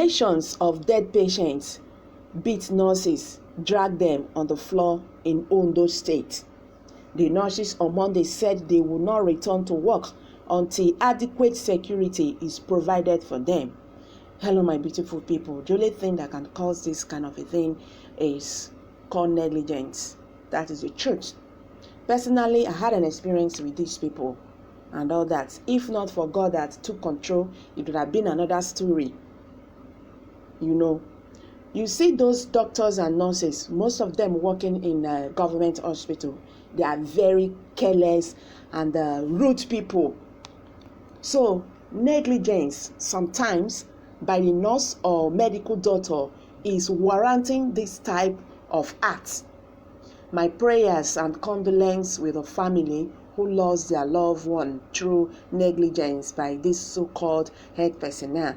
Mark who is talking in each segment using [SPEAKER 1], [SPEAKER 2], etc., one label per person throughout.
[SPEAKER 1] Relations of dead patients beat nurses, drag them on the floor in Ondo State. The nurses on Monday said they will not return to work until adequate security is provided for them. Hello, my beautiful people. The only thing that can cause this kind of a thing is called negligence. That is the truth. Personally, I had an experience with these people and all that. If not for God that took control, it would have been another story. You see those doctors and nurses, most of them working in a government hospital, they are very careless and rude people. So negligence sometimes by the nurse or medical doctor is warranting this type of acts. My prayers and condolence with the family who lost their loved one through negligence by this so-called health personnel.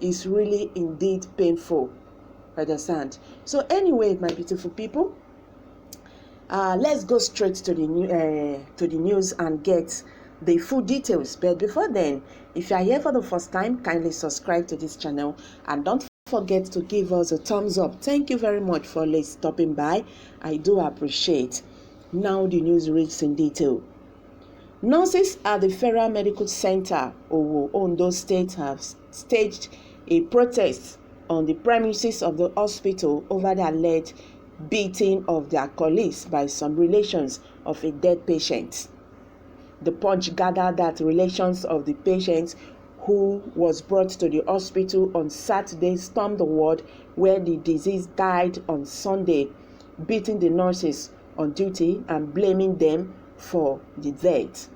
[SPEAKER 1] Is really indeed painful. Understand? So anyway, my beautiful people, let's go straight to the news and get the full details. But before then, if you are here for the first time, kindly subscribe to this channel and don't forget to give us a thumbs up. Thank you very much for stopping by. I do appreciate. Now the news reads in detail. Nurses at the Federal Medical Center, Ondo State, have staged a protest on the premises of the hospital over the alleged beating of their colleagues by some relations of a dead patient. The Punch gathered that relations of the patient who was brought to the hospital on Saturday stormed the ward where the deceased died on Sunday, beating the nurses on duty and blaming them for the death.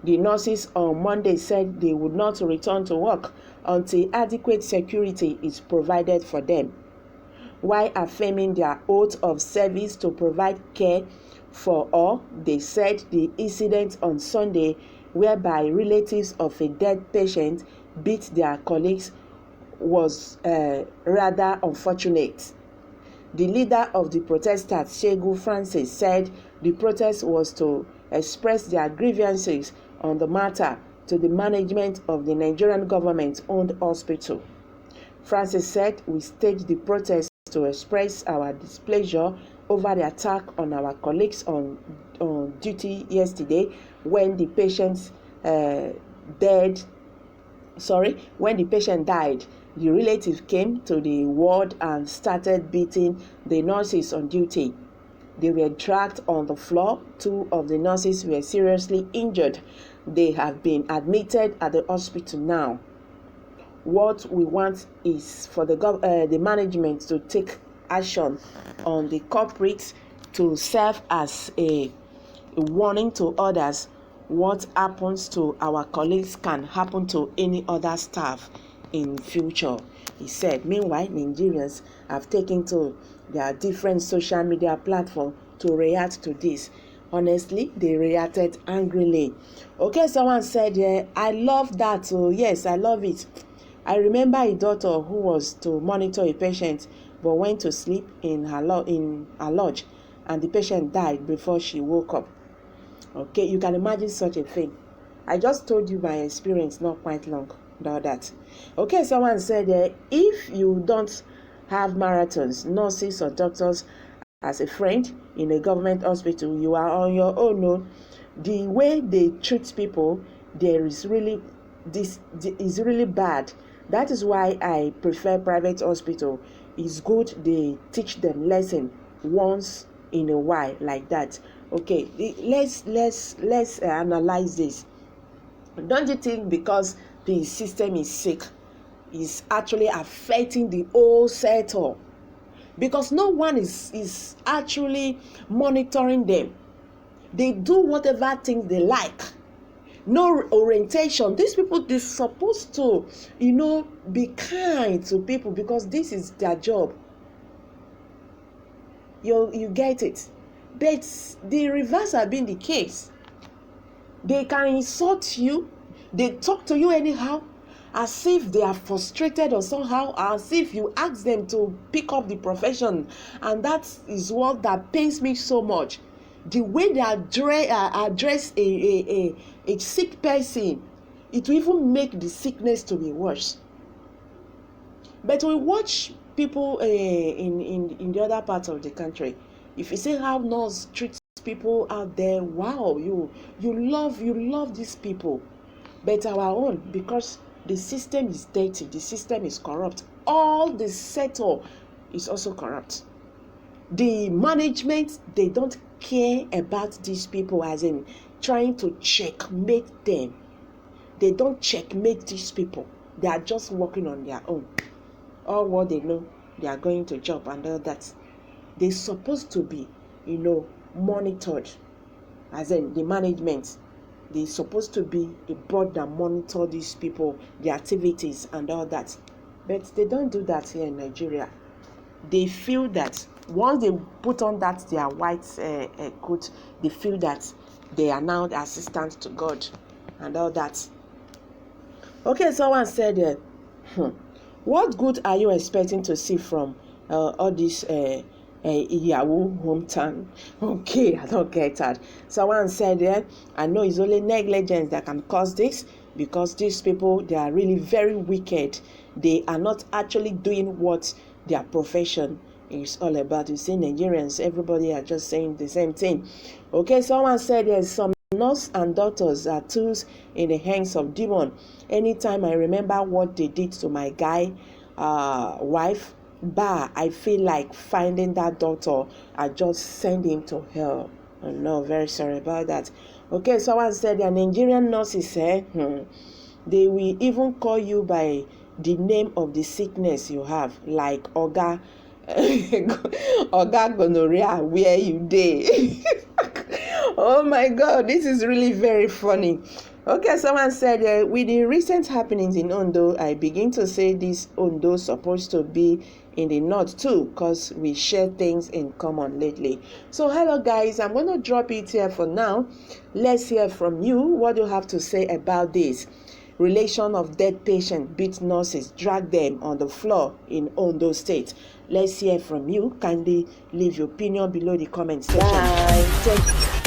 [SPEAKER 1] The nurses on Monday said they would not return to work until adequate security is provided for them, while affirming their oath of service to provide care for all. They said the incident on Sunday, whereby relatives of a dead patient beat their colleagues, was rather unfortunate. The leader of the protesters, Shøçking Francis, said the protest was to express their grievances on the matter to the management of the Nigerian government-owned hospital. Francis said, "We staged the protest to express our displeasure over the attack on our colleagues on duty yesterday when the patient died. The relative came to the ward and started beating the nurses on duty. They were dragged on the floor. 2 of the nurses were seriously injured. They have been admitted at the hospital now. What we want is for the management to take action on the culprits to serve as a warning to others. What happens to our colleagues can happen to any other staff in future," he said. Meanwhile, Nigerians have taken to their different social media platforms to react to this. Honestly, they reacted angrily. Okay, someone said, I love that. Oh, yes, I love it. I remember a daughter who was to monitor a patient but went to sleep in her lodge, and the patient died before she woke up. Okay, you can imagine such a thing. I just told you my experience not quite long about that. Okay, someone said, if you don't have marathons, nurses or doctors as a friend in a government hospital, you are on your own. No, the way they treat people, is really bad. That is why I prefer private hospital. It's good they teach them lesson once in a while like that. Okay, let's analyze this. Don't you think because the system is sick, is actually affecting the whole sector? Because no one is actually monitoring them. They do whatever things they like. No orientation. These people, they're supposed to, be kind to people because this is their job. You get it. But the reverse has been the case. They can insult you. They talk to you anyhow, as if they are frustrated or somehow, as if you ask them to pick up the profession. And that is what that pains me so much. The way they address a sick person, it will even make the sickness to be worse. But we watch people in the other part of the country. If you see how nurse treats people out there, wow, you love these people. But our own, because the system is dirty, the system is corrupt, all the sector is also corrupt. The management, they don't care about these people, as in trying to checkmate them. They don't checkmate these people. They are just working on their own. All what they know, they are going to job and all that. They're supposed to be, monitored, as in the management. They're supposed to be a board that monitor these people, their activities and all that. But they don't do that here in Nigeria. They feel that once they put on that their white coat, they feel that they are now the assistants to God and all that. Okay, someone said, what good are you expecting to see from all this Yahoo hometown? Okay, I don't get that. Someone said, I know it's only negligence that can cause this, because these people, they are really very wicked. They are not actually doing what their profession is all about. You see, Nigerians, everybody are just saying the same thing. Okay, someone said there's some nurse and doctors are tools in the hands of demon. Anytime I remember what they did to my guy wife, I feel like finding that doctor, I just send him to hell. Oh, no, very sorry about that. Okay, someone said the Nigerian nurses they will even call you by the name of the sickness you have, like Oga Oga gonorrhea, where you dey. Oh my God, this is really very funny. Okay, someone said, with the recent happenings in Ondo, I begin to say this Ondo supposed to be in the north too, because we share things in common lately. So hello guys, I'm going to drop it here for now. Let's hear from you. What do you have to say about this? Relation of dead patient beat nurses, drag them on the floor in Ondo State. Let's hear from you. Kindly leave your opinion below the comment section. Bye.